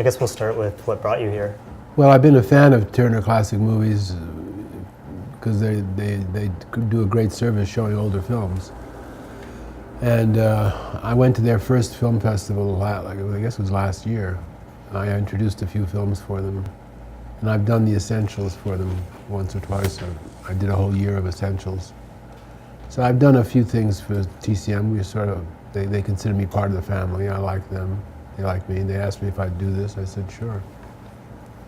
guess we'll start with what brought you here. Well, I've been a fan of Turner Classic Movies because they do a great service showing older films. And I went to their first film festival, I guess it was last year. I introduced a few films for them. And I've done the essentials for them once or twice. I did a whole year of essentials. So I've done a few things for TCM. They consider me part of the family. I like them. They like me. They asked me if I'd do this. I said, sure.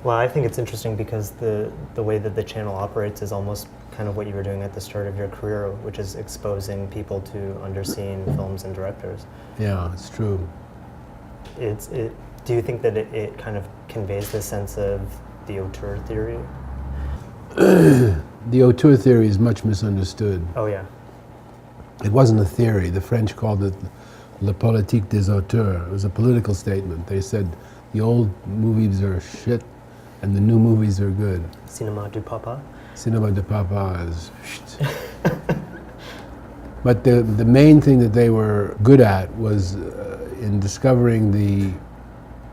Well, I think it's interesting because the way that the channel operates is almost kind of what you were doing at the start of your career, which is exposing people to underseen films and directors. Yeah, it's true. Do you think that it kind of conveys the sense of the auteur theory? The auteur theory is much misunderstood. Oh, yeah. It wasn't a theory. The French called it la politique des auteurs. It was a political statement. They said the old movies are shit and the new movies are good. Cinéma du papa? Cinéma de papa is shit. But the main thing that they were good at was in discovering the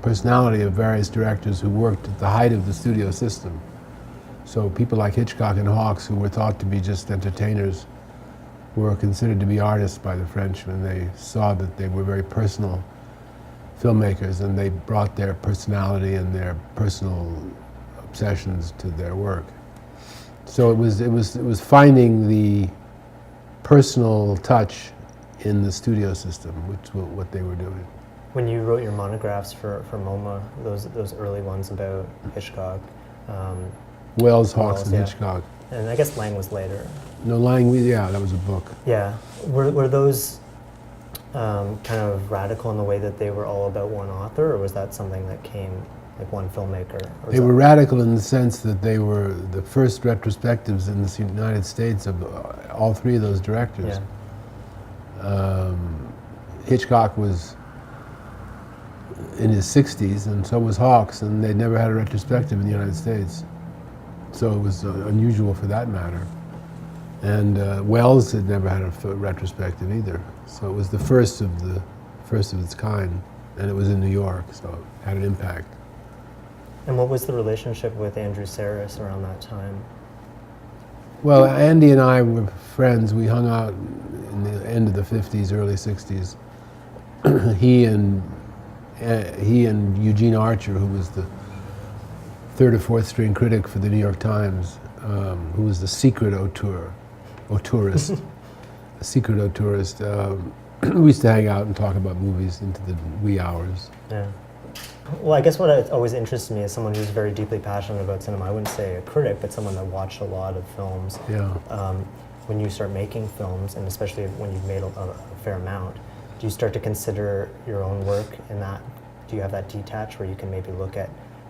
personality of various directors who worked at the height of the studio system. So people like Hitchcock and Hawks, who were thought to be just entertainers, were considered to be artists by the French when they saw that they were very personal filmmakers and they brought their personality and their personal obsessions to their work. So it was finding the personal touch in the studio system, which was what they were doing. When you wrote your monographs for MoMA, those early ones about Hitchcock, Wells, Hawks, and Hitchcock. And I guess Lang was later. No, Lang, yeah, that was a book. Yeah. Were those kind of radical in the way that they were all about one author, or was that something that came, like one filmmaker? They were radical in the sense that they were the first retrospectives in the United States of all three of those directors. Yeah. Hitchcock was in his 60s, and so was Hawks, and they'd never had a retrospective in the United States. So it was unusual for that matter. And Wells had never had a retrospective either. So it was the first of its kind, and it was in New York, so it had an impact. And what was the relationship with Andrew Sarris around that time? Well, Andy and I were friends. We hung out in the end of the 50s, early 60s. He and Eugene Archer, who was the third or fourth string critic for the New York Times, who was the secret auteurist, a secret auteurist. We used to hang out and talk about movies into the wee hours. Yeah. Well, I guess what always interests me is someone who's very deeply passionate about cinema. I wouldn't say a critic, but someone that watched a lot of films. Yeah. When you start making films, and especially when you've made a fair amount, do you start to consider your own work in that? Do you have that detached where you can maybe look at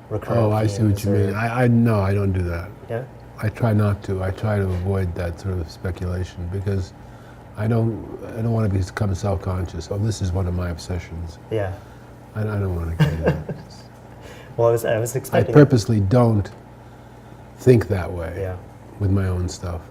recurrent I see what you mean. No, I don't do that. Yeah? I try not to. I try to avoid that sort of speculation because I don't want to become self-conscious. Oh, this is one of my obsessions. Yeah. I don't want to get that. Well, I was expecting. I purposely don't think that way. Yeah. With my own stuff.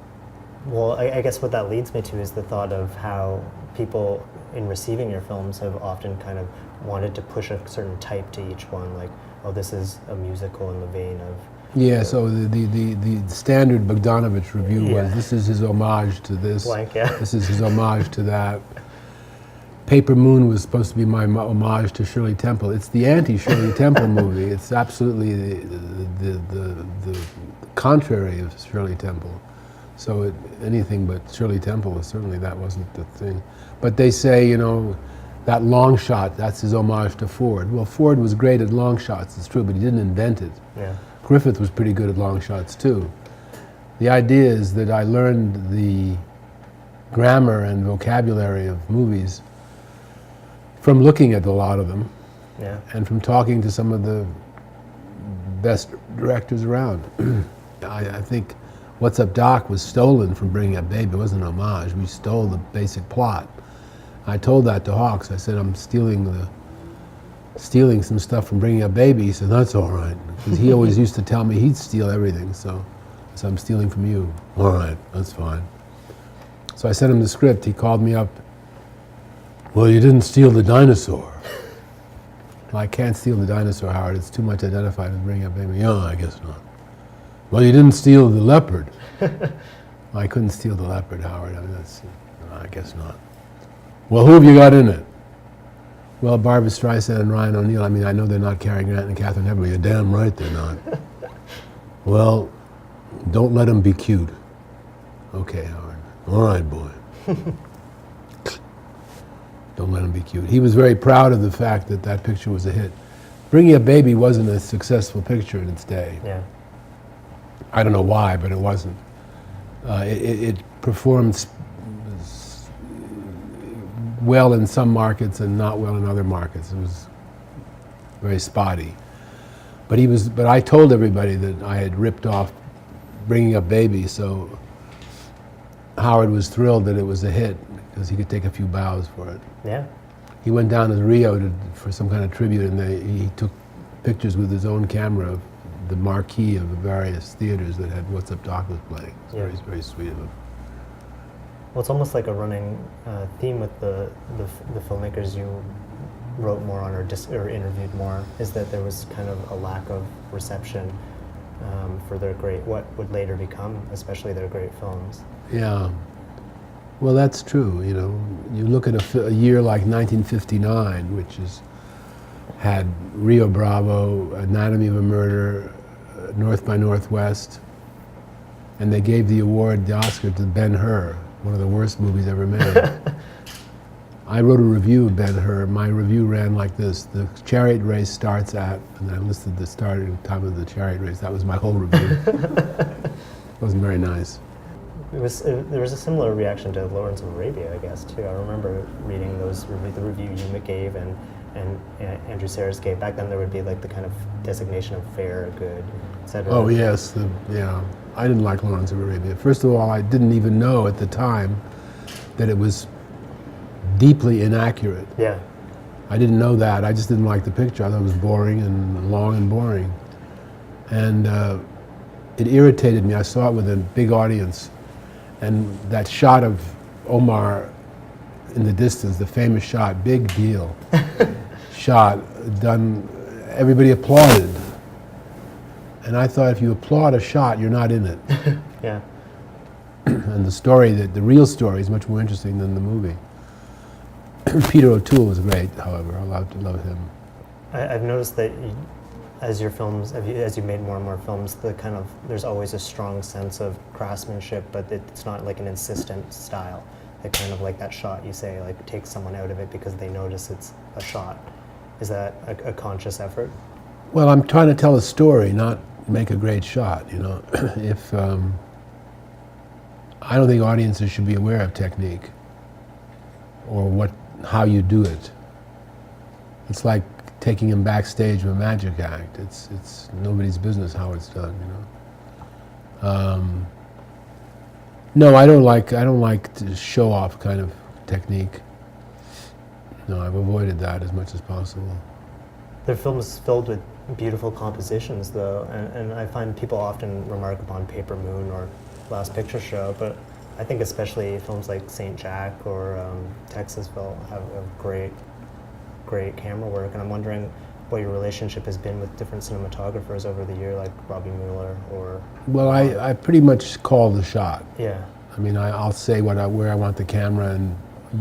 Well, I guess what that leads me to is the thought of how people in receiving your films have often kind of wanted to push a certain type to each one, like, oh, this is a musical in the vein of... Yeah, so the standard Bogdanovich review was, this is his homage to this, Blank, yeah. This is his homage to that. Paper Moon was supposed to be my homage to Shirley Temple. It's the anti-Shirley Temple movie. It's absolutely the contrary of Shirley Temple. So anything but Shirley Temple, certainly that wasn't the thing. But they say, you know, that long shot, that's his homage to Ford. Well, Ford was great at long shots, it's true, but he didn't invent it. Yeah. Griffith was pretty good at long shots too. The idea is that I learned the grammar and vocabulary of movies from looking at a lot of them, yeah, and from talking to some of the best directors around. I think What's Up Doc was stolen from Bringing Up Baby. It wasn't an homage. We stole the basic plot. I told that to Hawks. I said, I'm stealing some stuff from Bringing Up Baby. He said, that's all right. Because he always used to tell me he'd steal everything. So I'm stealing from you. All right, that's fine. So I sent him the script. He called me up. Well, you didn't steal the dinosaur. Well, I can't steal the dinosaur, Howard. It's too much identified with bringing up baby. No, I guess not. Well, you didn't steal the leopard. I couldn't steal the leopard, Howard. I mean, I guess not. Well, who have you got in it? Well, Barbra Streisand and Ryan O'Neal. I mean, I know they're not Cary Grant and Catherine Hepburn. You're damn right they're not. Well, don't let them be cute. Okay, Howard. All right, boy. Don't let him be cute. He was very proud of the fact that that picture was a hit. Bringing Up Baby wasn't a successful picture in its day. Yeah. I don't know why, but it wasn't. It performed well in some markets and not well in other markets. It was very spotty. But I told everybody that I had ripped off Bringing Up Baby, so Howard was thrilled that it was a hit because he could take a few bows for it. Yeah. He went down to Rio for some kind of tribute, and he took pictures with his own camera of the marquee of the various theaters that had What's Up Doc was playing. It's very, very sweet of him. Well, it's almost like a running theme with the filmmakers you wrote more on or interviewed more, is that there was kind of a lack of reception for what would later become, especially their great films. Yeah. Well, that's true. You know, you look at a year like 1959, which had Rio Bravo, Anatomy of a Murder, North by Northwest, and they gave the Oscar to Ben-Hur, one of the worst movies ever made. I wrote a review of Ben-Hur. My review ran like this: the chariot race starts at, and I listed the starting time of the chariot race. That was my whole review. It wasn't very nice. There was a similar reaction to Lawrence of Arabia, I guess, too. I remember reading the review you gave and Andrew Sayers gave. Back then there would be like the kind of designation of fair, good, etc. Oh yes, yeah. I didn't like Lawrence of Arabia. First of all, I didn't even know at the time that it was deeply inaccurate. Yeah. I didn't know that. I just didn't like the picture. I thought it was boring and long and boring. And it irritated me. I saw it with a big audience. And that shot of Omar in the distance, the famous shot, big deal, shot, done, everybody applauded. And I thought, if you applaud a shot, you're not in it. Yeah. And the real story is much more interesting than the movie. Peter O'Toole was great, however. I love him. I've noticed that as you made more and more films, there's always a strong sense of craftsmanship, but it's not like an insistent style. It kind of like that shot you say, like takes someone out of it because they notice it's a shot. Is that a conscious effort? Well, I'm trying to tell a story, not make a great shot, you know. I don't think audiences should be aware of technique or how you do it. It's like taking them backstage of a magic act. It's nobody's business how it's done, you know. No, I don't like to show off kind of technique. No, I've avoided that as much as possible. Their films filled with beautiful compositions, though, and I find people often remark upon Paper Moon or Last Picture Show, but I think especially films like Saint Jack or Texasville have great camera work, and I'm wondering what your relationship has been with different cinematographers over the year, like Robbie Mueller or... Well, I pretty much call the shot. Yeah. I mean, I'll say where I want the camera, and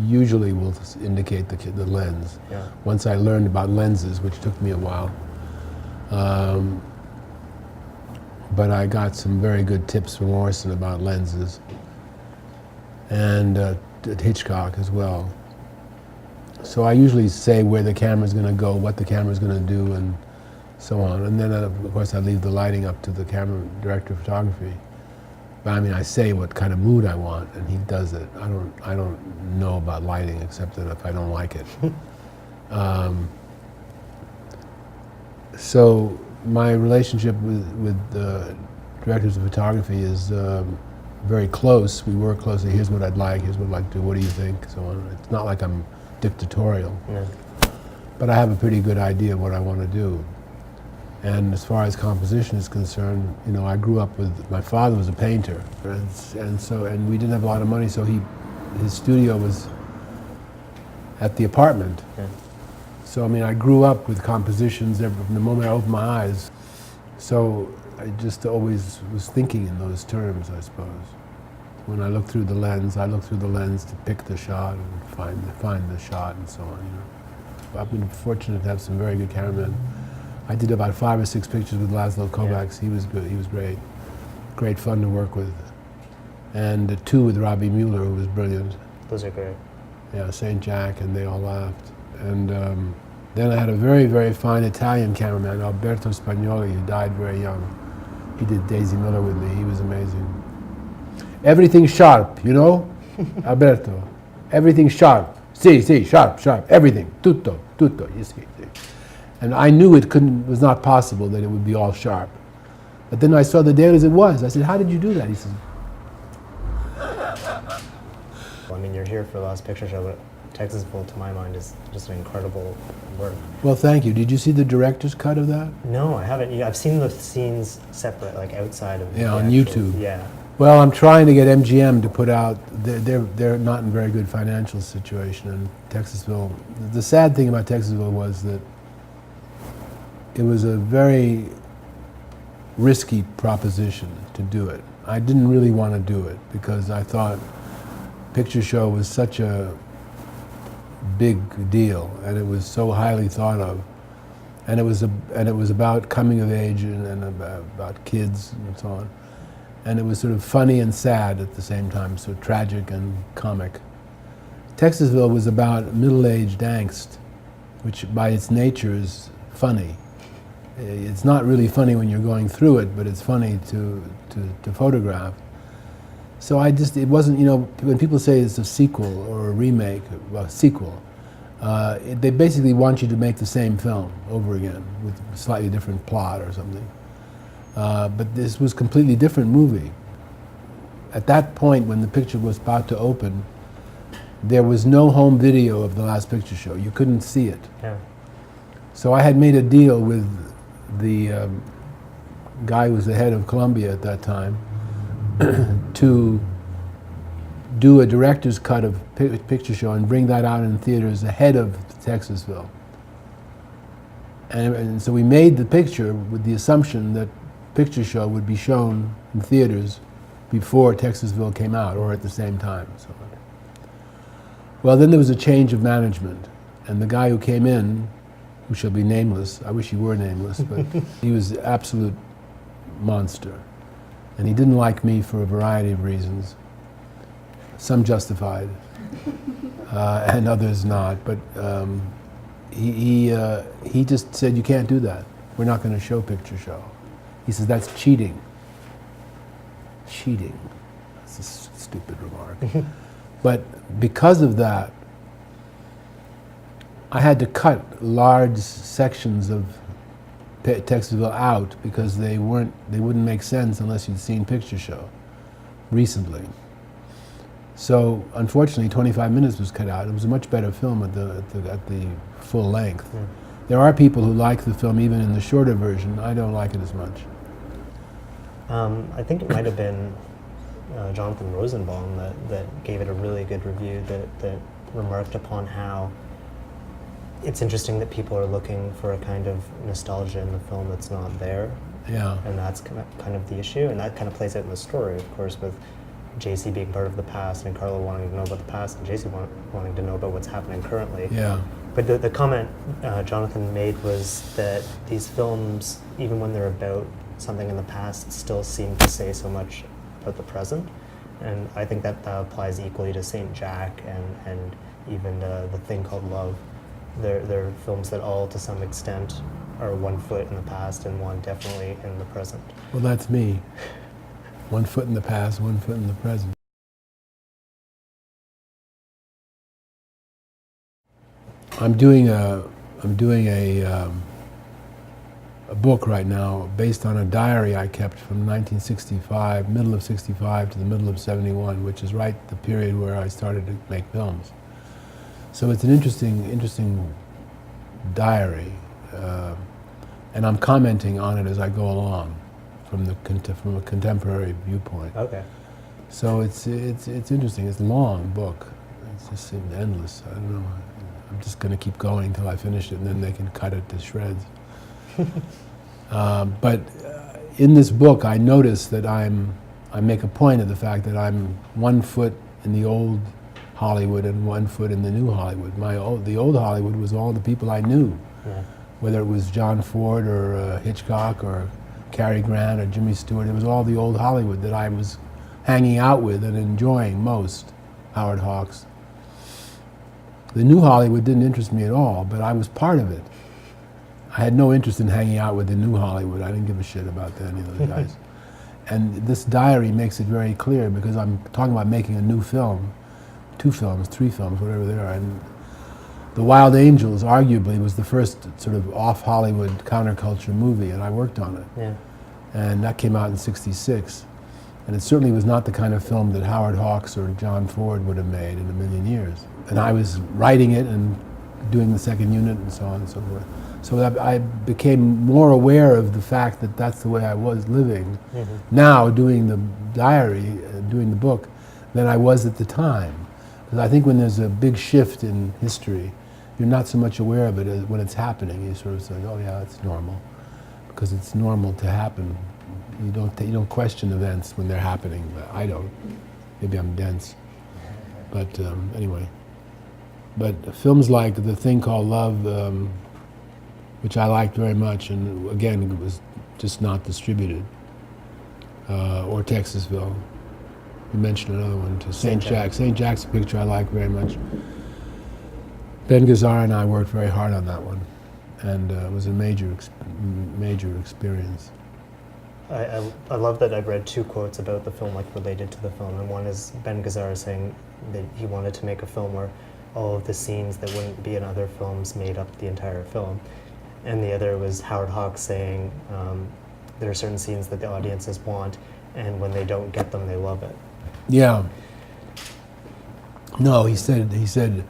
usually will indicate the lens. Yeah. Once I learned about lenses, which took me a while. But I got some very good tips from Orson about lenses, and Hitchcock as well. So I usually say where the camera's going to go, what the camera's going to do, and so on. And then, of course, I leave the lighting up to the camera director of photography. But I mean, I say what kind of mood I want, and he does it. I don't know about lighting, except that if I don't like it. So my relationship with directors of photography is very close. We work closely. Here's what I'd like. Here's what I'd like to do. What do you think? So on. It's not like I'm dictatorial. No. But I have a pretty good idea of what I want to do. And as far as composition is concerned, you know, I grew up with, my father was a painter, and we didn't have a lot of money, so his studio was at the apartment. Yeah. So I mean, I grew up with compositions from the moment I opened my eyes. So I just always was thinking in those terms, I suppose. When I look through the lens, I look through the lens to pick the shot and find the shot and so on. You know, I've been fortunate to have some very good cameramen. I did about 5 or 6 pictures with Laszlo Kovacs. He was good. He was great. Great fun to work with. And 2 with Robbie Mueller, who was brilliant. Those are great. Yeah, St. Jack, and they all laughed. And then I had a very, very fine Italian cameraman, Alberto Spagnoli, who died very young. He did Daisy Miller with me. He was amazing. Everything sharp, you know, Alberto. Everything sharp. Si, sharp, everything. Tutto, you see. And I knew it was not possible that it would be all sharp. But then I saw the dailies it was. I said, how did you do that? He said, I mean, you're here for the Last Picture Show, but Texasville, to my mind, is just an incredible work. Well, thank you. Did you see the director's cut of that? No, I haven't. Yeah, I've seen the scenes separate, like outside of on actual, YouTube. Yeah. Well, I'm trying to get MGM to put out. They're not in a very good financial situation in Texasville. The sad thing about Texasville was that it was a very risky proposition to do it. I didn't really want to do it because I thought picture show was such a big deal, and it was so highly thought of, and it was about coming of age and about kids and so on, and it was sort of funny and sad at the same time, so tragic and comic. Texasville was about middle-aged angst, which by its nature is funny. It's not really funny when you're going through it, but it's funny to photograph. So it wasn't, you know, when people say it's a sequel or a remake, well, sequel, they basically want you to make the same film over again with a slightly different plot or something. But this was a completely different movie. At that point, when the picture was about to open, there was no home video of the Last Picture Show. You couldn't see it. Yeah. So I had made a deal with the guy who was the head of Columbia at that time to do a director's cut of Picture Show and bring that out in theaters ahead of Texasville. And so we made the picture with the assumption that Picture Show would be shown in theaters before Texasville came out, or at the same time. So, well, then there was a change of management, and the guy who came in, who shall be nameless, I wish he were nameless, but he was an absolute monster. And he didn't like me for a variety of reasons, some justified, and others not. But he just said, you can't do that. We're not going to show Picture Show. He says, that's cheating. Cheating. That's a stupid remark. But because of that, I had to cut large sections of Texasville out because they wouldn't make sense unless you'd seen Picture Show recently. So unfortunately, 25 minutes was cut out. It was a much better film at the full length. Mm. There are people who like the film even in the shorter version. I don't like it as much. I think it might have been Jonathan Rosenbaum that gave it a really good review that remarked upon how it's interesting that people are looking for a kind of nostalgia in the film that's not there. Yeah. And that's kind of the issue, and that kind of plays out in the story, of course, with JC being part of the past and Carlo wanting to know about the past and JC wanting to know about what's happening currently. Yeah. But the comment Jonathan made was that these films, even when they're about something in the past, still seem to say so much about the present. And I think that applies equally to St. Jack and even The Thing Called Love. They're films that all, to some extent, are one foot in the past and one definitely in the present. Well, that's me. One foot in the past, one foot in the present. I'm doing a book right now based on a diary I kept from 1965, middle of 65 to the middle of 71, which is right the period where I started to make films. So it's an interesting diary, and I'm commenting on it as I go along from a contemporary viewpoint. Okay. So it's interesting. It's a long book. It's just endless. I don't know. I'm just going to keep going until I finish it, and then they can cut it to shreds. But in this book, I notice that I make a point of the fact that I'm 1 foot in the old Hollywood and 1 foot in the new Hollywood. The old Hollywood was all the people I knew, whether it was John Ford or Hitchcock or Cary Grant or Jimmy Stewart. It was all the old Hollywood that I was hanging out with and enjoying most. Howard Hawks. The new Hollywood didn't interest me at all, but I was part of it. I had no interest in hanging out with the new Hollywood. I didn't give a shit about any of those guys. And this diary makes it very clear, because I'm talking about making a new film, 2 films, 3 films, whatever they are. And The Wild Angels arguably was the first sort of off-Hollywood counterculture movie, and I worked on it. Yeah. And that came out in '66. And it certainly was not the kind of film that Howard Hawks or John Ford would have made in a million years. And I was writing it and doing the second unit and so on and so forth. So I became more aware of the fact that that's the way I was living now, doing the diary, doing the book, than I was at the time. Because I think when there's a big shift in history, you're not so much aware of it as when it's happening. You sort of say, oh yeah, it's normal. Because it's normal to happen. You don't question events when they're happening. I don't. Maybe I'm dense. But anyway. But films like The Thing Called Love, which I liked very much, and again, it was just not distributed. Or Texasville. You mentioned another one too. St. Jack. St. Jack's a picture I like very much. Ben Gazzara and I worked very hard on that one, and it was a major experience. I love that I've read 2 quotes about the film, like related to the film, and one is Ben Gazzara saying that he wanted to make a film where all of the scenes that wouldn't be in other films made up the entire film, and the other was Howard Hawks saying there are certain scenes that the audiences want, and when they don't get them, they love it. Yeah. No, he said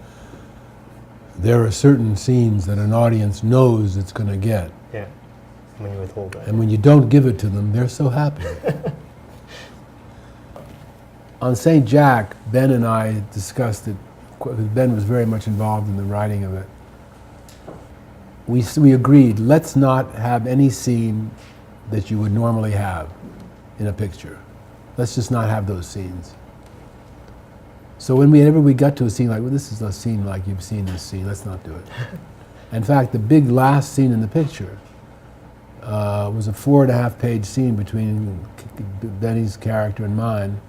there are certain scenes that an audience knows it's going to get. Yeah. When you withhold it. And when you don't give it to them, they're so happy. On St. Jack, Ben and I discussed it, because Ben was very much involved in the writing of it. We agreed, let's not have any scene that you would normally have in a picture. Let's just not have those scenes. So whenever we got to a scene like, well, this is a scene like you've seen this scene, let's not do it. In fact, the big last scene in the picture was a 4.5-page scene between Benny's character and mine,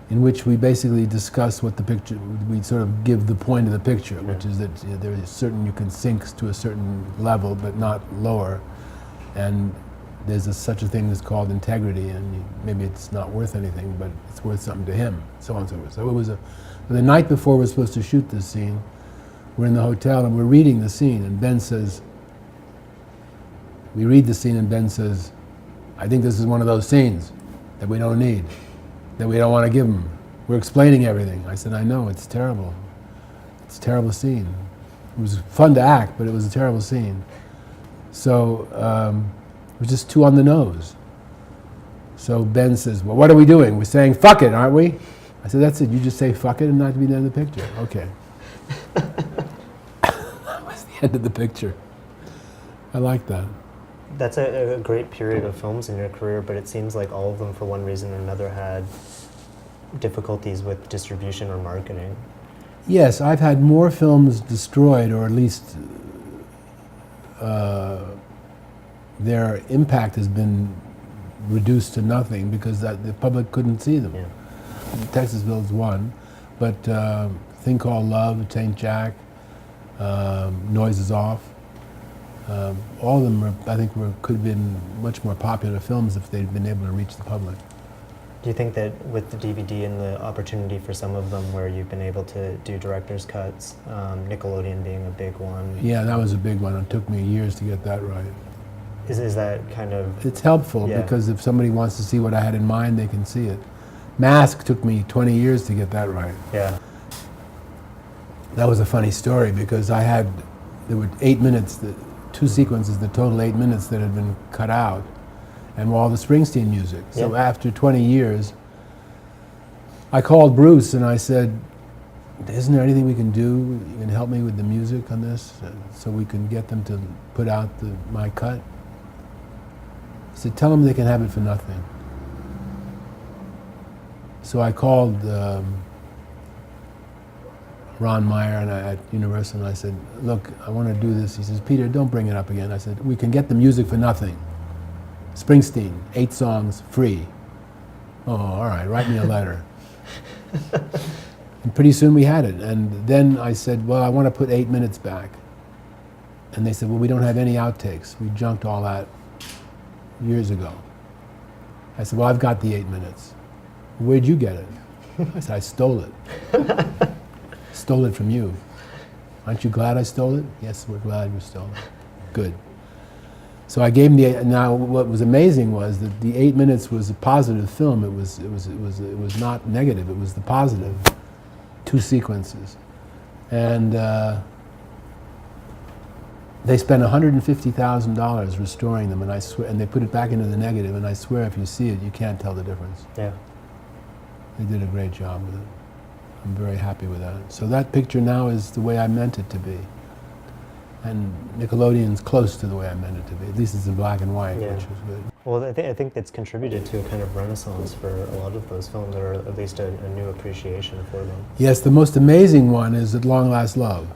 in which we basically discuss what the picture, we sort of give the point of the picture, which is that there is certain, you can sink to a certain level, but not lower. And there's such a thing as called integrity, and maybe it's not worth anything, but it's worth something to him, so on and so forth. So it was the night before we're supposed to shoot this scene, we're in the hotel and we're reading the scene, and Ben says, we read the scene and Ben says, I think this is one of those scenes that we don't need, that we don't want to give them. We're explaining everything. I said, I know, it's terrible. It's a terrible scene. It was fun to act, but it was a terrible scene. So it was just too on the nose. So Ben says, well, what are we doing? We're saying fuck it, aren't we? I said, that's it. You just say fuck it and not to be the end of the picture. Okay. That was the end of the picture. I like that. That's a great period of films in your career, but it seems like all of them, for one reason or another, had difficulties with distribution or marketing. Yes, I've had more films destroyed, or at least their impact has been reduced to nothing because the public couldn't see them. Yeah. Texasville is one, but Thing Called Love, St. Jack, Noise Is Off, all of them, I think, could have been much more popular films if they'd been able to reach the public. Do you think that with the DVD and the opportunity for some of them where you've been able to do director's cuts, Nickelodeon being a big one? Yeah, that was a big one. It took me years to get that right. Is that kind of... It's helpful because if somebody wants to see what I had in mind, they can see it. Mask took me 20 years to get that right. Yeah. That was a funny story because there were 8 minutes, 2 sequences, the total 8 minutes that had been cut out, and all the Springsteen music. So after 20 years, I called Bruce and I said, isn't there anything we can do? You can help me with the music on this, so we can get them to put out my cut? He said, tell them they can have it for nothing. So I called Ron Meyer at Universal, and I said, look, I want to do this. He says, Peter, don't bring it up again. I said, we can get the music for nothing. Springsteen, 8 songs, free. Oh, all right, write me a letter. And pretty soon we had it. And then I said, well, I want to put 8 minutes back. And they said, well, we don't have any outtakes. We junked all that years ago. I said, well, I've got the 8 minutes. Where'd you get it? I said, I stole it. Stole it from you. Aren't you glad I stole it? Yes, we're glad you stole it. Good. So I gave him now what was amazing was that the 8 minutes was a positive film. It was not negative, it was the positive. 2 sequences. And they spent $150,000 restoring them, and I swear, and they put it back into the negative, and I swear if you see it, you can't tell the difference. Yeah. They did a great job with it. I'm very happy with that. So that picture now is the way I meant it to be. And Nickelodeon's close to the way I meant it to be. At least it's in black and white, Yeah. which is good. Well, I think it's contributed to a kind of renaissance for a lot of those films, or at least a new appreciation for them. Yes, the most amazing one is At Long Last Love.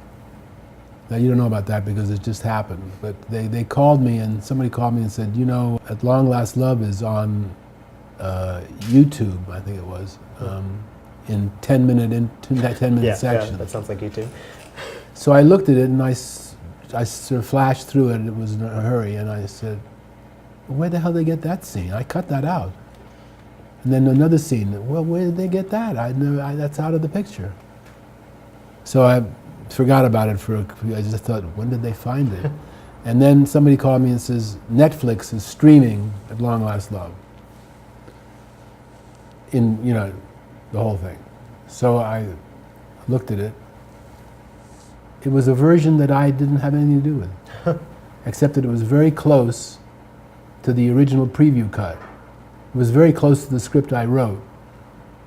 Now, you don't know about that because it just happened, but they called me, and somebody called me and said, you know, At Long Last Love is on YouTube, I think it was, in 10-minute Yeah, sections. yeah, that sounds like you too. So I looked at it and I sort of flashed through it, and it was in a hurry, and I said, where the hell did they get that scene? I cut that out. And then another scene, well, where did they get that? That's out of the picture. So I forgot about it I just thought, when did they find it? And then somebody called me and says, Netflix is streaming At Long Last Love. In, you know, the whole thing. So I looked at it. It was a version that I didn't have anything to do with, except that it was very close to the original preview cut. It was very close to the script I wrote,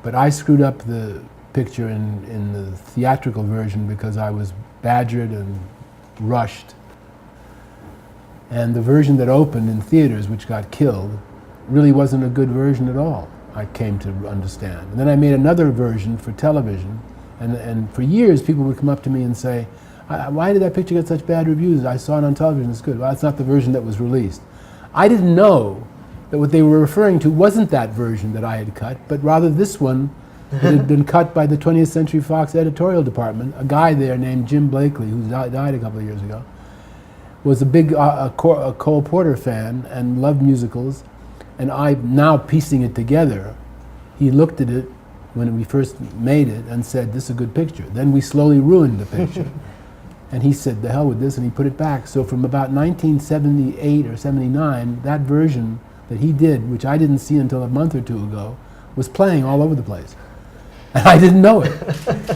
but I screwed up the picture in the theatrical version because I was badgered and rushed. And the version that opened in theaters, which got killed, really wasn't a good version at all, I came to understand. And then I made another version for television, and for years people would come up to me and say, why did that picture get such bad reviews? I saw it on television, it's good. Well, that's not the version that was released. I didn't know that what they were referring to wasn't that version that I had cut, but rather this one that had been cut by the 20th Century Fox editorial department. A guy there named Jim Blakely, who died a couple of years ago, was a big Cole Porter fan and loved musicals, and I'm now piecing it together. He looked at it when we first made it and said, this is a good picture. Then we slowly ruined the picture. And he said, the hell with this, and he put it back. So from about 1978 or 79, that version that he did, which I didn't see until a month or two ago, was playing all over the place. And I didn't know it.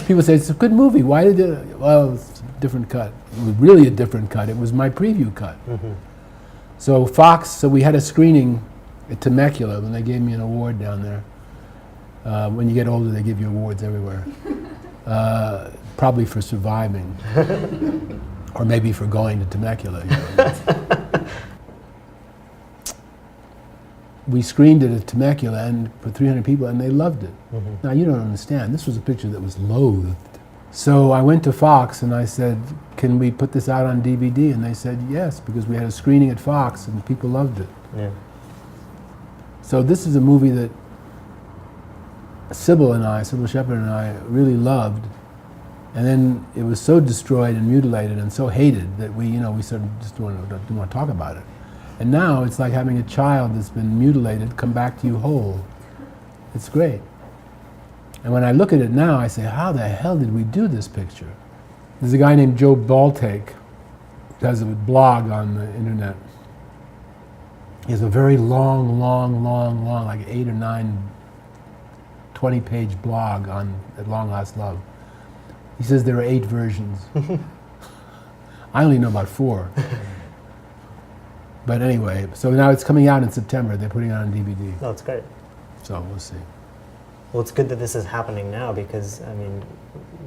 People say, it's a good movie, why did you? Well, it's a different cut. It was really a different cut. It was my preview cut. Mm-hmm. So Fox, so we had a screening at Temecula, and they gave me an award down there. When you get older, they give you awards everywhere. Probably for surviving, or maybe for going to Temecula. You know. We screened it at Temecula and for 300 people, and they loved it. Mm-hmm. Now you don't understand. This was a picture that was loathed. So I went to Fox and I said, "Can we put this out on DVD?" And they said yes, because we had a screening at Fox and people loved it. Yeah. So this is a movie that Sybil Shepherd and I really loved. And then it was so destroyed and mutilated and so hated that we sort of just didn't want to talk about it. And now it's like having a child that's been mutilated come back to you whole. It's great. And when I look at it now, I say, how the hell did we do this picture? There's a guy named Joe Baltake who has a blog on the internet. He has a very long, like 8 or 9, 20-page blog on At Long Last Love. He says there are 8 versions. I only know about 4. But anyway, so now it's coming out in September. They're putting it on DVD. Oh, that's great. So we'll see. Well, it's good that this is happening now because, I mean,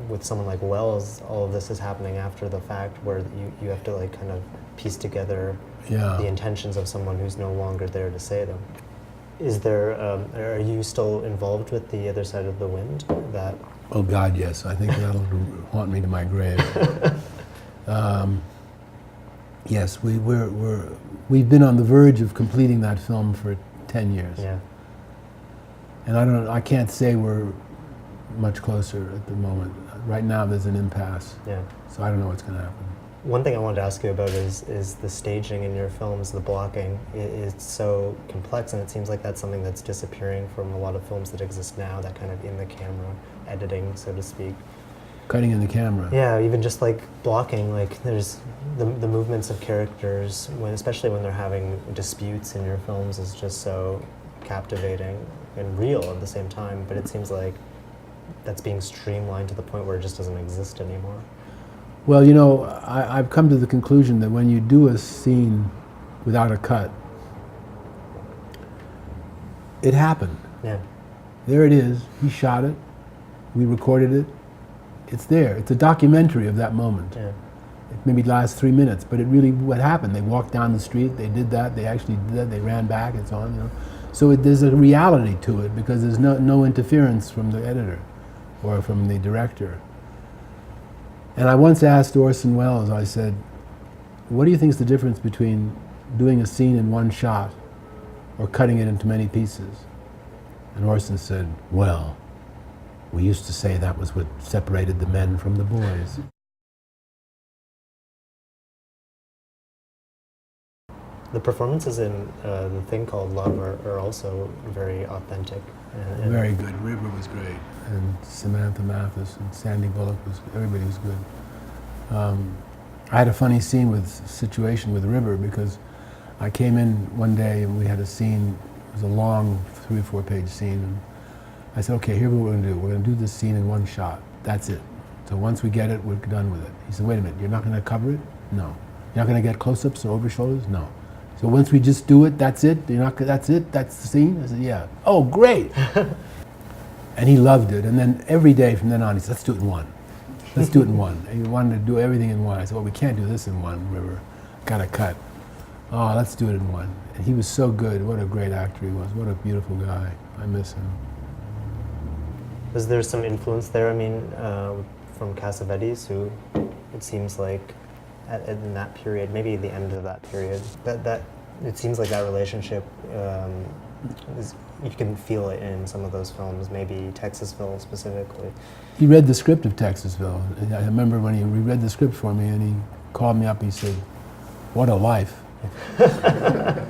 with someone like Wells, all of this is happening after the fact where you have to like kind of piece together the intentions of someone who's no longer there to say them. Is there, are you still involved with The Other Side of the Wind? That Oh God, yes. I think that'll haunt me to my grave. Yes, we've been on the verge of completing that film for 10 years. Yeah. And I can't say we're much closer at the moment. Right now there's an impasse. Yeah. So I don't know what's going to happen. One thing I wanted to ask you about is the staging in your films, the blocking. It's so complex, and it seems like that's something that's disappearing from a lot of films that exist now, that kind of in-the-camera editing, so to speak. Cutting in the camera. Yeah, even just like blocking, like there's the movements of characters, especially when they're having disputes in your films, is just so captivating and real at the same time, but it seems like that's being streamlined to the point where it just doesn't exist anymore. Well, you know, I've come to the conclusion that when you do a scene without a cut, it happened. Yeah. There it is. He shot it. We recorded it. It's there. It's a documentary of that moment. Yeah. It maybe lasts 3 minutes, but it really what happened. They walked down the street. They did that. They actually did that. They ran back and so on. You know, so there's a reality to it because there's no interference from the editor or from the director. And I once asked Orson Welles, I said, what do you think is the difference between doing a scene in one shot or cutting it into many pieces? And Orson said, well, we used to say that was what separated the men from the boys. The performances in The Thing Called Love are also very authentic. And Very good. River was great. And Samantha Mathis and Sandy Bullock everybody was good. I had a funny situation with River because I came in one day and we had a scene, it was a long 3 or 4 page scene, and I said, okay, here's what we're gonna do. We're gonna do this scene in one shot. That's it. So once we get it, we're done with it. He said, wait a minute, you're not gonna cover it? No. You're not gonna get close-ups or over shoulders? No. So once we just do it, that's it? That's it? That's the scene? I said, yeah. Oh, great! And he loved it. And then every day from then on, he said, let's do it in one. Let's do it in one. And he wanted to do everything in one. I said, well, we can't do this in one, River. Gotta cut. Oh, let's do it in one. And he was so good. What a great actor he was. What a beautiful guy. I miss him. Was there some influence there, I mean, from Cassavetes, who it seems like in that period, maybe the end of that period, that it seems like that relationship you can feel it in some of those films, maybe Texasville specifically. He read the script of Texasville. I remember when he reread the script for me and he called me up, he said, what a life. And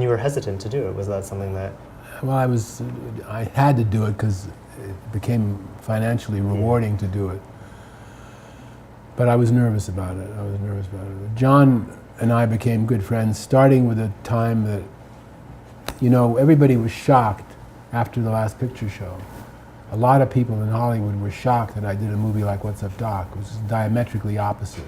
you were hesitant to do it. Was that something that... Well, I had to do it because it became financially rewarding to do it. But I was nervous about it. John and I became good friends, starting with a time that, you know, everybody was shocked after the Last Picture Show. A lot of people in Hollywood were shocked that I did a movie like What's Up, Doc, which is diametrically opposite.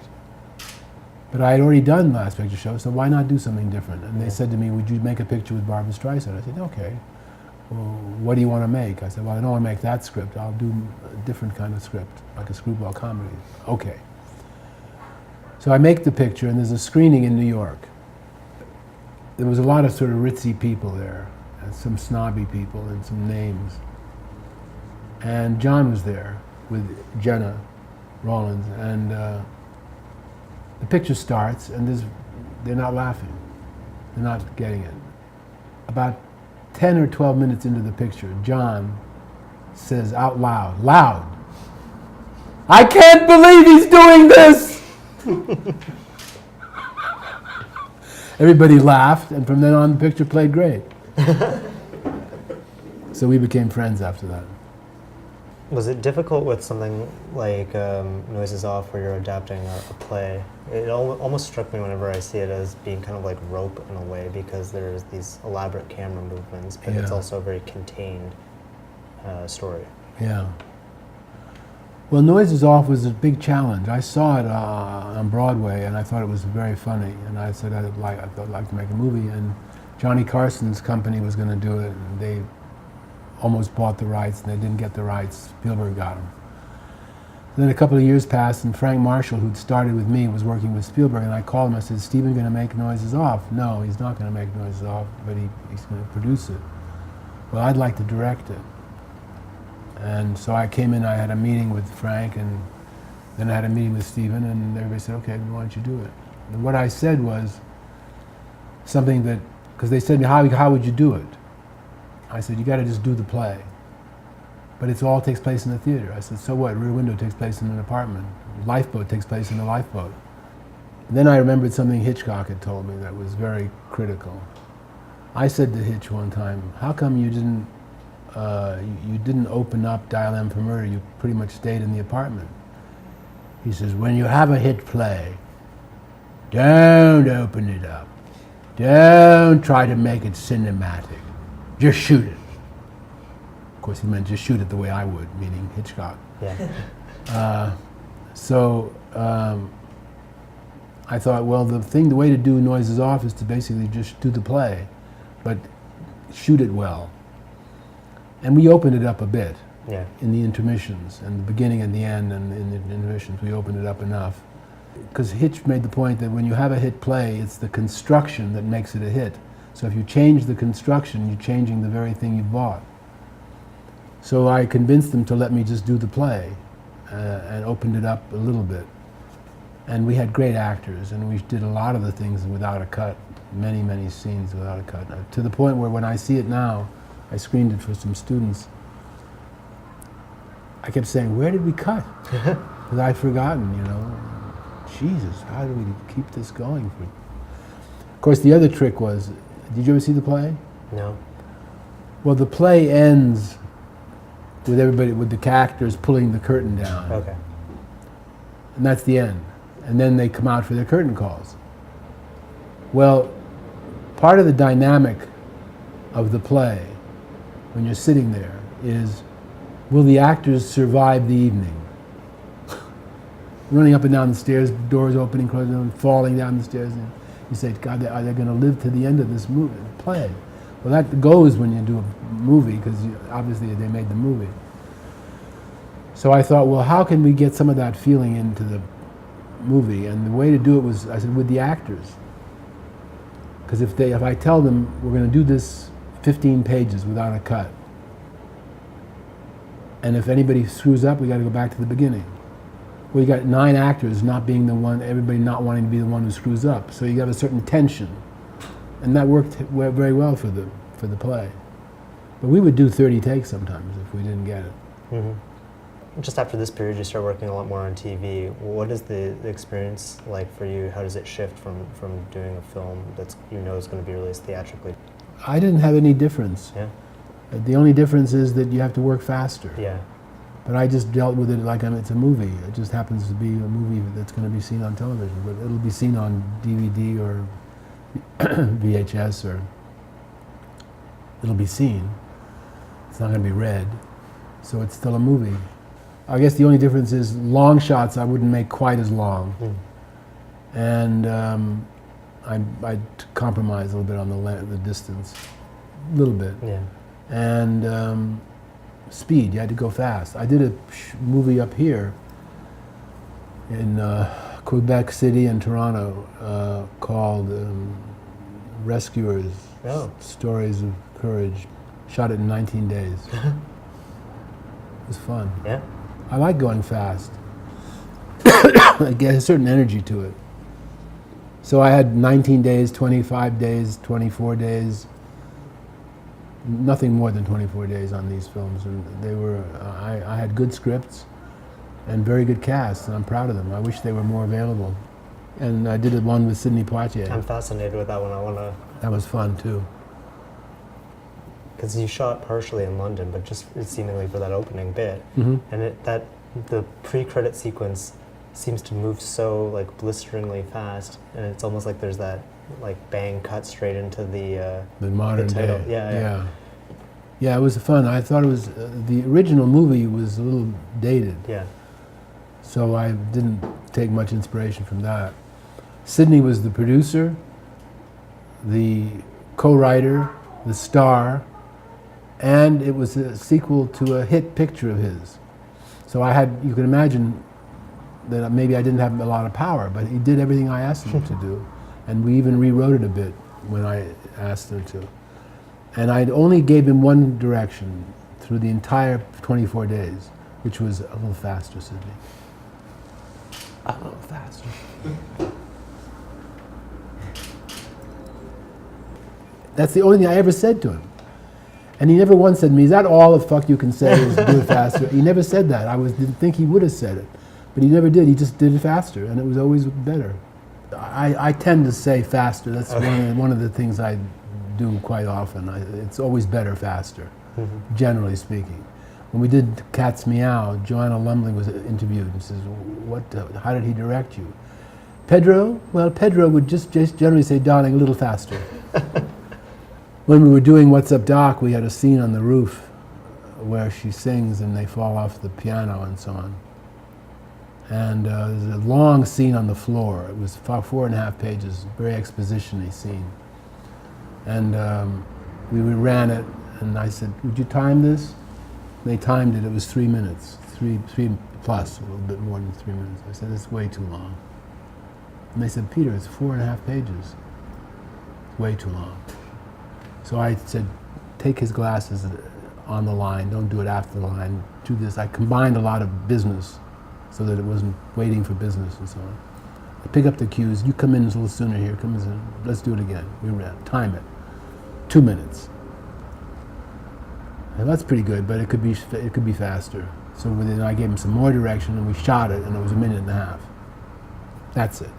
But I had already done Last Picture Show, so why not do something different? And they said to me, would you make a picture with Barbra Streisand? I said, okay. Well, what do you want to make? I said, well, I don't want to make that script. I'll do a different kind of script, like a screwball comedy. Okay. So I make the picture, and there's a screening in New York. There was a lot of sort of ritzy people there, and some snobby people, and some names. And John was there with Jenna Rollins, and the picture starts, and they're not laughing. They're not getting it. About 10 or 12 minutes into the picture, John says out loud, I can't believe he's doing this! Everybody laughed, and from then on, the picture played great. So we became friends after that. Was it difficult with something like Noises Off, where you're adapting a play? It almost struck me whenever I see it as being kind of like Rope in a way, because there's these elaborate camera movements, but it's also a very contained story. Yeah. Well, Noises Off was a big challenge. I saw it on Broadway, and I thought it was very funny. And I said I'd like to make a movie, and Johnny Carson's company was going to do it, and they almost bought the rights, and they didn't get the rights. Spielberg got them. Then a couple of years passed, and Frank Marshall, who'd started with me, was working with Spielberg, and I called him. I said, "Is Steven going to make Noises Off?" "No, he's not going to make Noises Off, but he's going to produce it." "Well, I'd like to direct it." And so I came in, I had a meeting with Frank, and then I had a meeting with Steven, and everybody said, "Okay, why don't you do it?" And what I said was something that, because they said, how would you do it? I said, "You got to just do the play. But it all takes place in the theater." I said, "So what? Rear Window takes place in an apartment. Lifeboat takes place in a lifeboat." And then I remembered something Hitchcock had told me that was very critical. I said to Hitch one time, "How come you didn't open up Dial M for Murder? You pretty much stayed in the apartment." He says, "When you have a hit play, don't open it up. Don't try to make it cinematic. Just shoot it." Of course, he meant just shoot it the way I would, meaning Hitchcock. Yeah. I thought, well, the way to do Noises Off is to basically just do the play, but shoot it well. And we opened it up a bit in the intermissions, and the beginning and the end, and in the intermissions, we opened it up enough. Because Hitch made the point that when you have a hit play, it's the construction that makes it a hit. So if you change the construction, you're changing the very thing you bought. So I convinced them to let me just do the play and opened it up a little bit. And we had great actors, and we did a lot of the things without a cut, many, many scenes without a cut. To the point where when I see it now, I screened it for some students, I kept saying, "Where did we cut?" Because I'd forgotten, Jesus, how do we keep this going? Of course, the other trick was, did you ever see the play? No. Well, the play ends with the actors pulling the curtain down. Okay. And that's the end. And then they come out for their curtain calls. Well, part of the dynamic of the play, when you're sitting there, is, will the actors survive the evening? Running up and down the stairs, doors opening, closing, falling down the stairs. And you say, God, are they going to live to the end of this play? Well, that goes when you do a movie, because obviously they made the movie. So I thought, well, how can we get some of that feeling into the movie? And the way to do it was, I said, with the actors. Because if I tell them, we're going to do this 15 pages without a cut, and if anybody screws up, we got to go back to the beginning. Well, you got 9 actors not being the one, everybody not wanting to be the one who screws up. So you got a certain tension. And that worked very well for the play. But we would do 30 takes sometimes if we didn't get it. Mm-hmm. Just after this period, you start working a lot more on TV. What is the experience like for you? How does it shift from doing a film that's is going to be released theatrically? I didn't have any difference. Yeah. The only difference is that you have to work faster. Yeah. But I just dealt with it like it's a movie. It just happens to be a movie that's going to be seen on television, but it'll be seen on DVD or VHS, or it'll be seen. It's not going to be read, so it's still a movie. I guess the only difference is long shots I wouldn't make quite as long, and I compromise a little bit on the distance, a little bit, and speed. You had to go fast. I did a movie up here in Quebec City and Toronto called Rescuers, Stories of Courage. Shot it in 19 days. It was fun. Yeah. I like going fast. I get a certain energy to it. So I had 19 days, 25 days, 24 days, nothing more than 24 days on these films, and they were, I had good scripts and very good casts, and I'm proud of them. I wish they were more available. And I did one with Sidney Poitier. I'm fascinated with that one. I want to... That was fun too. Because you shot partially in London, but just seemingly for that opening bit. And the pre-credit sequence seems to move so like blisteringly fast, and it's almost like there's that like bang cut straight into the modern title. day. Yeah, it was fun. I thought it was the original movie was a little dated. Yeah. So I didn't take much inspiration from that. Sidney was the producer, the co-writer, the star, and it was a sequel to a hit picture of his. So you can imagine that maybe I didn't have a lot of power, but he did everything I asked him to do, and we even rewrote it a bit when I asked him to. And I only gave him one direction through the entire 24 days, which was a little faster, Sidney. A little faster. That's the only thing I ever said to him. And he never once said to me, is that all the fuck you can say is do it faster? He never said that. Didn't think he would have said it. But he never did. He just did it faster, and it was always better. I tend to say faster. That's one of the things I do quite often. It's always better faster, generally speaking. When we did Cat's Meow, Joanna Lumley was interviewed and says, how did he direct you? Pedro? Well, Pedro would just generally say, darling, a little faster. When we were doing What's Up, Doc, we had a scene on the roof where she sings and they fall off the piano and so on. And there's a long scene on the floor. It was 4.5 pages, very exposition-y scene. And we ran it, and I said, would you time this? They timed it. It was 3 minutes, three plus, a little bit more than 3 minutes. I said, it's way too long. And they said, Peter, it's 4.5 pages. It's way too long. So I said, take his glasses on the line, don't do it after the line, do this. I combined a lot of business so that it wasn't waiting for business and so on. I pick up the cues, you come in a little sooner here, come in, let's do it again. We ran, time it, 2 minutes. And that's pretty good, but it could be faster. So then I gave him some more direction and we shot it, and it was 1.5 minutes. That's it.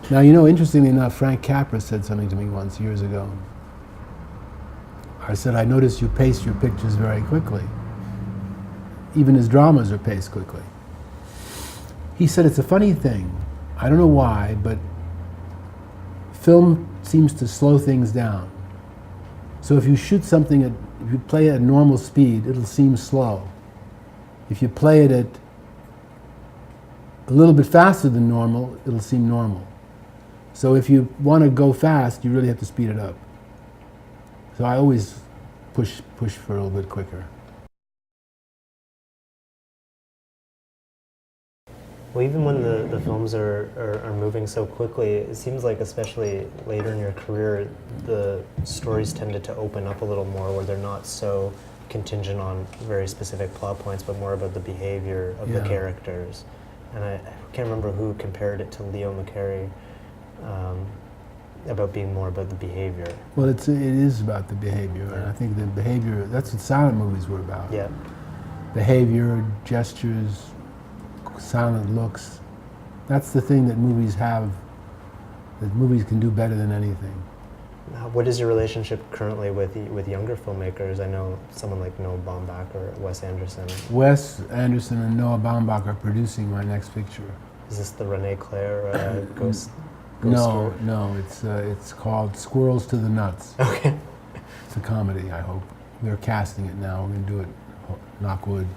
Now, you know, interestingly enough, Frank Capra said something to me once, years ago. I said, I noticed you pace your pictures very quickly. Even his dramas are paced quickly. He said, it's a funny thing. I don't know why, but film seems to slow things down. So if you shoot something if you play it at normal speed, it'll seem slow. If you play it at a little bit faster than normal, it'll seem normal. So if you want to go fast, you really have to speed it up. So I always push for a little bit quicker. Well, even when the films are moving so quickly, it seems like especially later in your career, the stories tended to open up a little more, where they're not so contingent on very specific plot points, but more about the behavior of the characters. And I can't remember who compared it to Leo McCarey, about being more about the behavior. Well, it is about the behavior, and I think the behavior, that's what silent movies were about. Yeah. Behavior, gestures, silent looks. That's the thing that movies have, that movies can do better than anything. What is your relationship currently with younger filmmakers? I know someone like Noah Baumbach or Wes Anderson. Wes Anderson and Noah Baumbach are producing my next picture. Is this the René Clair Ghost? No, it's called Squirrels to the Nuts. Okay. It's a comedy, I hope. We're casting it now. We're going to do it, knock wood,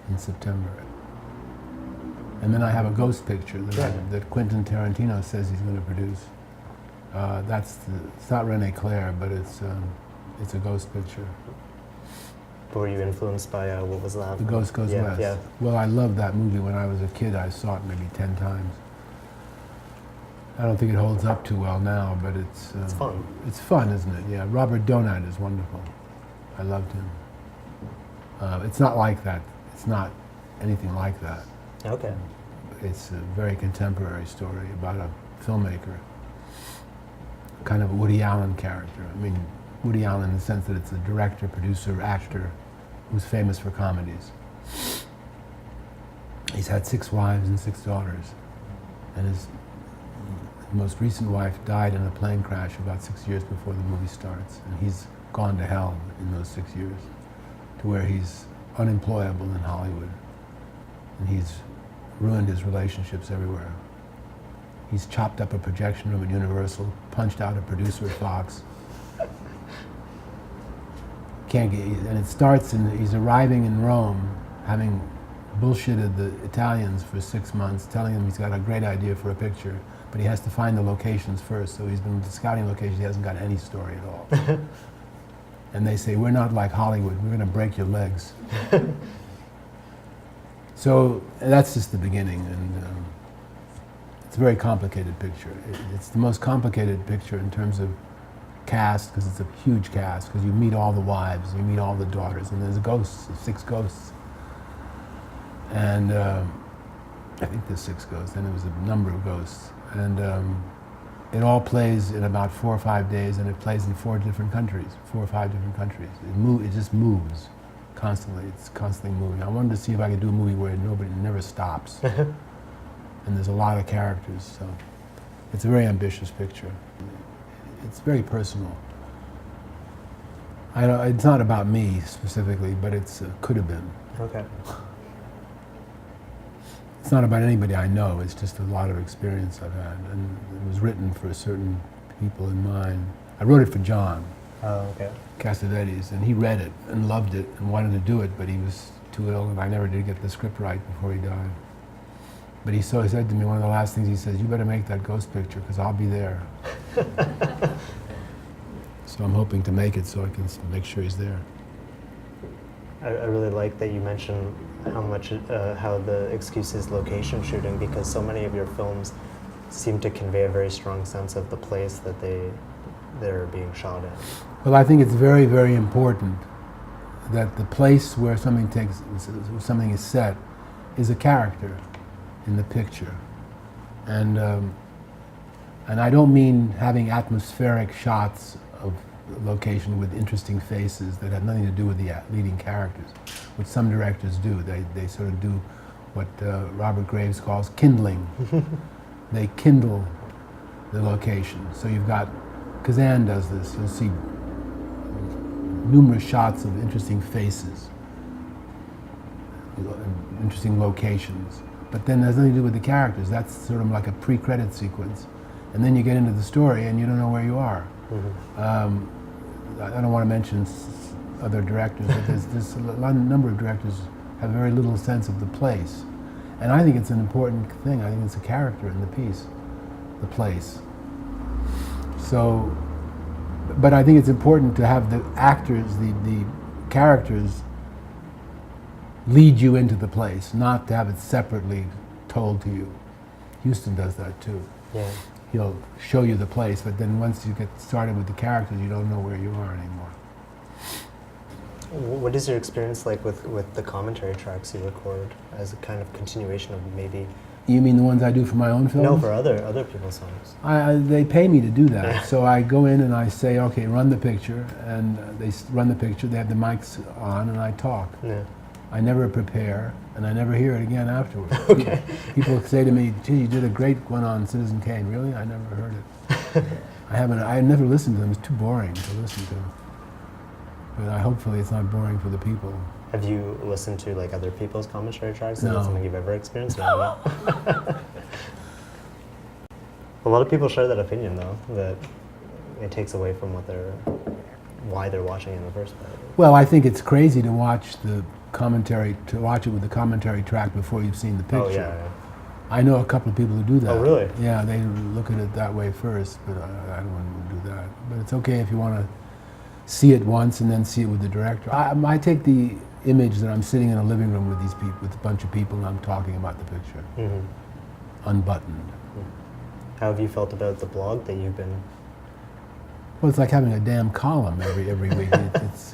in September. And then I have a ghost picture that Quentin Tarantino says he's going to produce. It's not René Clair, but it's a ghost picture. Were you influenced by, what was that? The Ghost Goes West. Yeah. Well, I loved that movie when I was a kid. I saw it maybe 10 times. I don't think it holds up too well now, but it's fun. It's fun, isn't it? Yeah, Robert Donat is wonderful. I loved him. It's not like that. It's not anything like that. Okay. It's a very contemporary story about a filmmaker, kind of a Woody Allen character. I mean, Woody Allen in the sense that it's a director, producer, actor who's famous for comedies. He's had 6 wives and 6 daughters, and his most recent wife died in a plane crash about 6 years before the movie starts, and he's gone to hell in those 6 years, to where he's unemployable in Hollywood, and he's ruined his relationships everywhere. He's chopped up a projection room at Universal, punched out a producer at Fox. And it starts he's arriving in Rome, having bullshitted the Italians for 6 months, telling them he's got a great idea for a picture, but he has to find the locations first. So he's been scouting locations, he hasn't got any story at all. and they say, we're not like Hollywood, we're going to break your legs. So that's just the beginning, and it's a very complicated picture. It's the most complicated picture in terms of cast, because it's a huge cast, because you meet all the wives, you meet all the daughters, and there's ghosts, 6 ghosts. And I think there's 6 ghosts, and there was a number of ghosts. And it all plays in about 4 or 5 days, and it plays in 4 different countries, 4 or 5 different countries. It just moves constantly. It's constantly moving. I wanted to see if I could do a movie where nobody never stops. And there's a lot of characters, so it's a very ambitious picture. It's very personal. It's not about me specifically, but it's could have been. Okay. It's not about anybody I know, it's just a lot of experience I've had, and it was written for certain people in mind. I wrote it for John Cassavetes, and he read it and loved it and wanted to do it, but he was too ill, and I never did get the script right before he died. But he said to me, one of the last things he says, you better make that ghost picture, because I'll be there. So I'm hoping to make it so I can make sure he's there. I really like that you mentioned how the excuse is location shooting, because so many of your films seem to convey a very strong sense of the place that they're being shot in. Well, I think it's very, very important that the place where something is set is a character in the picture. And I don't mean having atmospheric shots of location with interesting faces that have nothing to do with the leading characters, which some directors do. They sort of do what Robert Graves calls kindling. They kindle the location. So you've got, Kazan does this, you'll see numerous shots of interesting faces, interesting locations. But then it has nothing to do with the characters. That's sort of like a pre-credit sequence. And then you get into the story and you don't know where you are. I don't want to mention other directors, but there's a number of directors have very little sense of the place. And I think it's an important thing. I think it's a character in the piece, the place. So, but I think it's important to have the actors, the characters, lead you into the place, not to have it separately told to you. Houston does that too. Yeah. He'll show you the place, but then once you get started with the characters, you don't know where you are anymore. What is your experience like with the commentary tracks you record as a kind of continuation of maybe? You mean the ones I do for my own films? No, for other people's songs. They pay me to do that. So I go in and I say, okay, run the picture, and they run the picture, they have the mics on, and I talk. Yeah. I never prepare, and I never hear it again afterwards. Okay. People say to me, gee, you did a great one on Citizen Kane. Really? I never heard it. I never listened to them. It's too boring to listen to. But hopefully it's not boring for the people. Have you listened to like other people's commentary tracks? Is No. that something you've ever experienced? No. A lot of people share that opinion, though, that it takes away from why they're watching it in the first place. Well, I think it's crazy to watch it with the commentary track before you've seen the picture. Oh, yeah. I know a couple of people who do that. Oh, really? Yeah, they look at it that way first, but I don't want to do that. But it's okay if you want to see it once and then see it with the director. I take the image that I'm sitting in a living room with these people, with a bunch of people, and I'm talking about the picture, unbuttoned. How have you felt about the blog that you've been? Well, it's like having a damn column every week. It's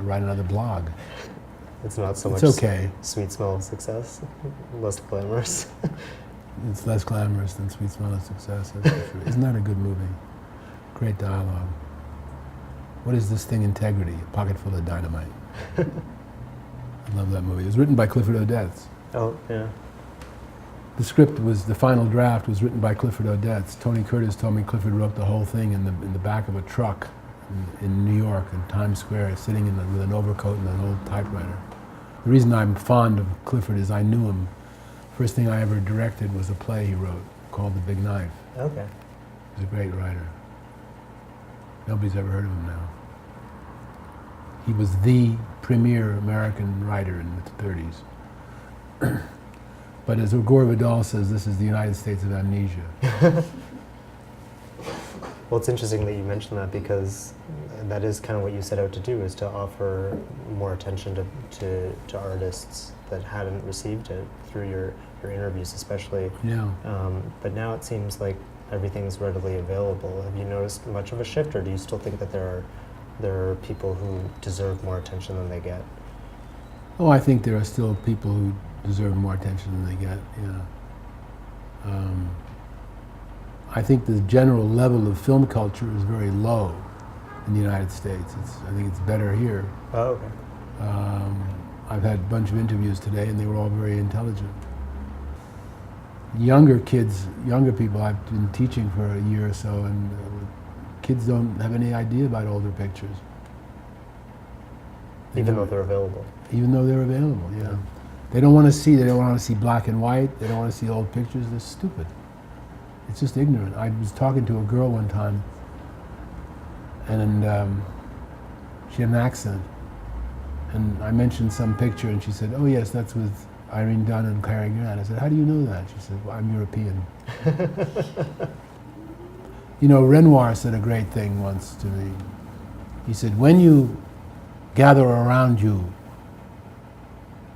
write another blog. It's not so much okay. Sweet Smell of Success, less glamorous. It's less glamorous than Sweet Smell of Success, that's for sure. Isn't that a good movie? Great dialogue. What is this thing, integrity? A pocket full of dynamite. I love that movie. It was written by Clifford Odets. Oh, yeah. The the final draft was written by Clifford Odets. Tony Curtis told me Clifford wrote the whole thing in the back of a truck in New York, in Times Square, sitting with an overcoat and an old typewriter. The reason I'm fond of Clifford is I knew him. First thing I ever directed was a play he wrote called The Big Knife. Okay. He's a great writer. Nobody's ever heard of him now. He was the premier American writer in the 30s. But as Gore Vidal says, this is the United States of amnesia. Well, it's interesting that you mentioned that, because that is kind of what you set out to do, is to offer more attention to artists that hadn't received it through your interviews, especially. Yeah. But now it seems like everything's readily available. Have you noticed much of a shift, or do you still think that there are people who deserve more attention than they get? Oh, I think there are still people who deserve more attention than they get, yeah. I think the general level of film culture is very low in the United States. I think it's better here. Oh, okay. I've had a bunch of interviews today, and they were all very intelligent. Younger kids, younger people, I've been teaching for a year or so, and kids don't have any idea about older pictures. Even though they're available. Even though they're available, yeah. They don't want to see black and white, they don't want to see old pictures, they're stupid. It's just ignorant. I was talking to a girl one time, and she had an accent. And I mentioned some picture, and she said, "Oh yes, that's with Irene Dunne and Cary Grant." I said, "How do you know that?" She said, "Well, I'm European." You know, Renoir said a great thing once to me. He said, "When you gather around you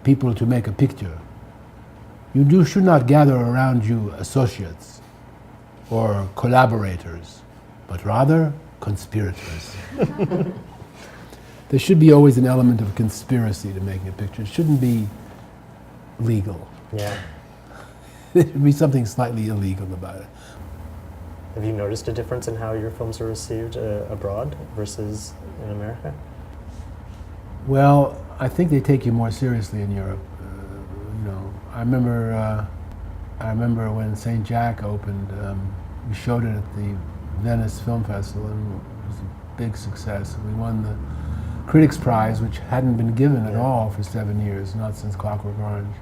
people to make a picture, you should not gather around you associates or collaborators, but rather conspirators." There should be always an element of conspiracy to making a picture. It shouldn't be legal. Yeah. There should be something slightly illegal about it. Have you noticed a difference in how your films are received abroad versus in America? Well, I think they take you more seriously in Europe. I remember when St. Jack opened. We showed it at the Venice Film Festival, and it was a big success. We won the Critics' Prize, which hadn't been given at all for 7 years, not since Clockwork Orange.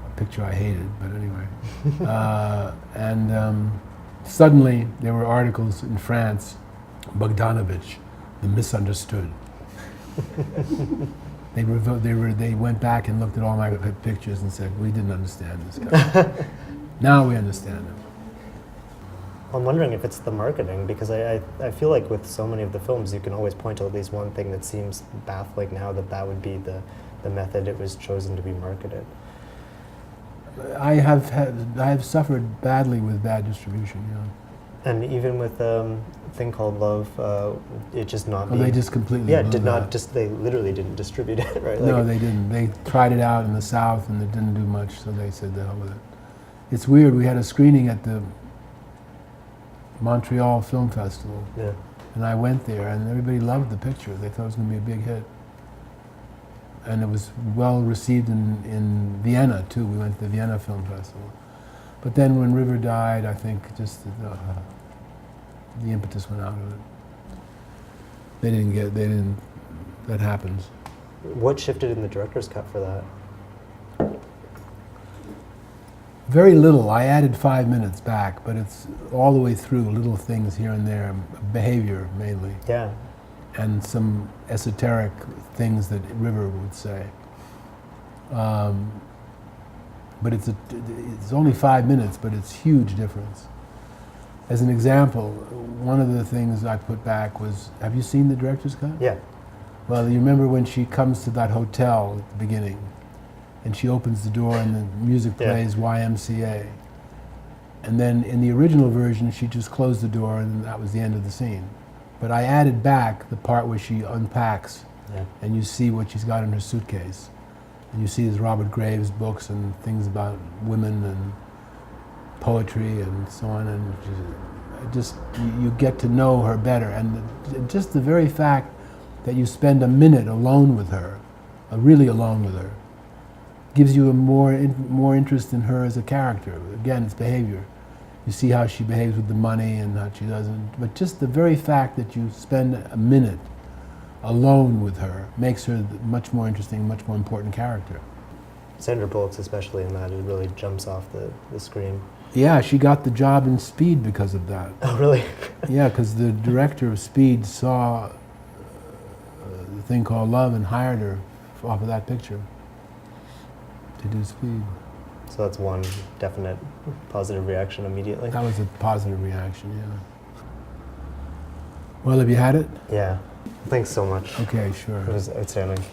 A picture I hated, but anyway. Suddenly there were articles in France, Bogdanovich, the misunderstood. They went back and looked at all my pictures and said, "We didn't understand this guy." Now we understand him. I'm wondering if it's the marketing, because I feel like with so many of the films, you can always point to at least one thing that seems baffling now, that would be the method it was chosen to be marketed. I have suffered badly with bad distribution, And even with a thing called Love, it just not. Oh, they just completely. Yeah, did not. Just they literally didn't distribute it, right? No, they didn't. They tried it out in the South, and it didn't do much, so they said the hell with it. It's weird. We had a screening at the Montreal Film Festival, Yeah. and I went there, and everybody loved the picture. They thought it was going to be a big hit. And it was well received in Vienna, too. We went to the Vienna Film Festival. But then when River died, I think just the impetus went out of it. That happens. What shifted in the director's cut for that? Very little. I added 5 minutes back, but it's all the way through, little things here and there, behavior mainly. Yeah. And some esoteric things that River would say. But it's only 5 minutes, but it's huge difference. As an example, one of the things I put back was, have you seen the director's cut? Yeah. Well, you remember when she comes to that hotel at the beginning, and she opens the door and the music plays YMCA. And then in the original version, she just closed the door and that was the end of the scene. But I added back the part where she unpacks and you see what she's got in her suitcase. And you see his Robert Graves books and things about women and poetry and so on, and you get to know her better. And just the very fact that you spend a minute alone with her, really alone with her, gives you a more interest in her as a character. Again, it's behavior. You see how she behaves with the money and how she doesn't. But just the very fact that you spend a minute alone with her makes her a much more interesting, much more important character. Sandra Bullock's especially in that, it really jumps off the screen. Yeah, she got the job in Speed because of that. Oh, really? Yeah, because the director of Speed saw the thing called Love and hired her off of that picture to do Speed. So that's one definite positive reaction immediately. That was a positive reaction, yeah. Well, have you had it? Yeah. Thanks so much. Okay, sure. It was outstanding.